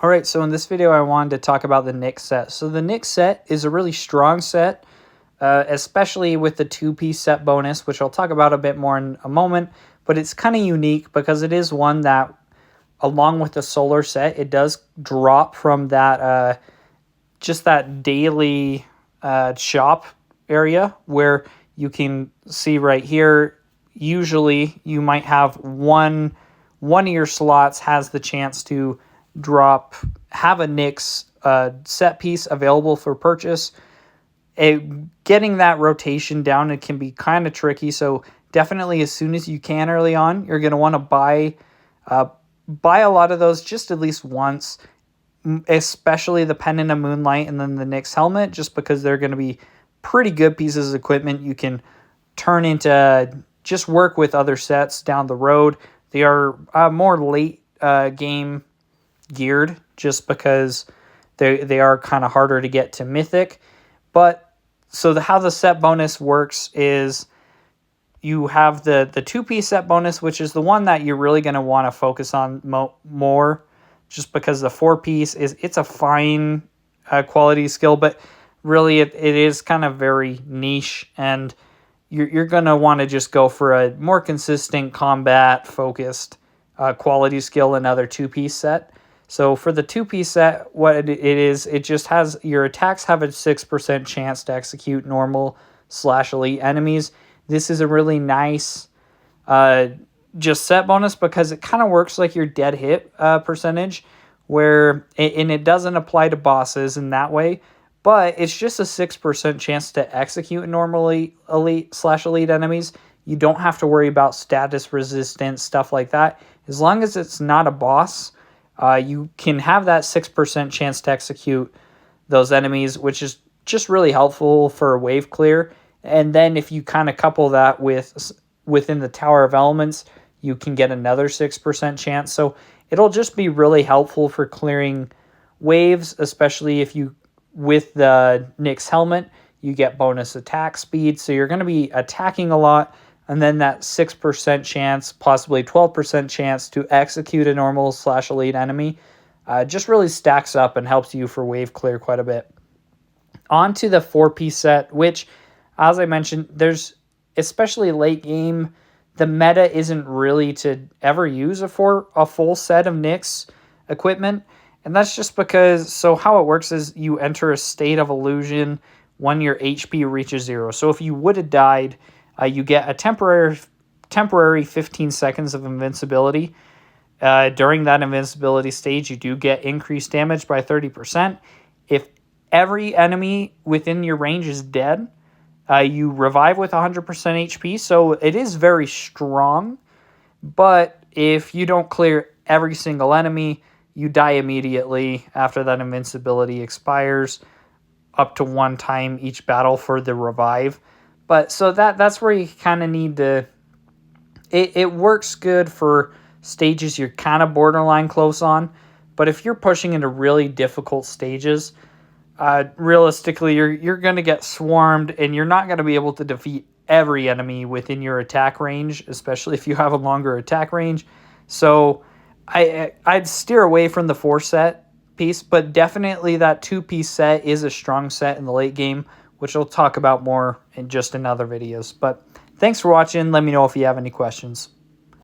All right, so in this video, I wanted to talk about the Nyx set. So the Nyx set is a really strong set, especially with the two-piece set bonus, which I'll talk about a bit more in a moment. But it's kind of unique because it is one that, along with the solar set, it does drop from that just that daily shop area where you can see right here. Usually, you might have one of your slots has the chance to have a Nyx set piece available for purchase. Getting that rotation down, it can be kind of tricky. So definitely, as soon as you can early on, you're going to want to buy a lot of those just at least once, especially the Pendant of Moonlight and then the Nyx helmet, just because they're going to be pretty good pieces of equipment you can turn into just work with other sets down the road. They are more late game geared just because they are kind of harder to get to Mythic. But so how the set bonus works is you have the two-piece set bonus, which is the one that you're really going to want to focus on more, just because the four-piece it's a fine quality skill, but really it is kind of very niche, and you're going to want to just go for a more consistent combat-focused quality skill, another two-piece set. So for the two-piece set, what it is, it just has your attacks have a 6% chance to execute normal/elite enemies. This is a really nice just set bonus because it kind of works like your dead hit percentage, and it doesn't apply to bosses in that way, but it's just a 6% chance to execute normally elite/elite enemies. You don't have to worry about status resistance, stuff like that. As long as it's not a boss, you can have that 6% chance to execute those enemies, which is just really helpful for wave clear. And then if you kind of couple that within the Tower of Elements, you can get another 6% chance. So it'll just be really helpful for clearing waves, especially if with the Nyx helmet, you get bonus attack speed. So you're going to be attacking a lot. And then that 6% chance, possibly 12% chance to execute a normal/elite enemy just really stacks up and helps you for wave clear quite a bit. On to the four-piece set, which, as I mentioned, there's, especially late game, the meta isn't really to ever use a full set of Nyx equipment. And that's just because, so how it works is you enter a state of illusion when your HP reaches 0. So if you would have died, you get a temporary 15 seconds of invincibility. During that invincibility stage, you do get increased damage by 30%. If every enemy within your range is dead, you revive with 100% HP. So it is very strong. But if you don't clear every single enemy, you die immediately after that invincibility expires, up to one time each battle for the revive. But so that's where you kind of need to... It works good for stages you're kind of borderline close on. But if you're pushing into really difficult stages, realistically, you're going to get swarmed, and you're not going to be able to defeat every enemy within your attack range, especially if you have a longer attack range. So I'd steer away from the 4-set piece, but definitely that 2-piece set is a strong set in the late game, which I'll talk about more in just in other videos. But thanks for watching. Let me know if you have any questions.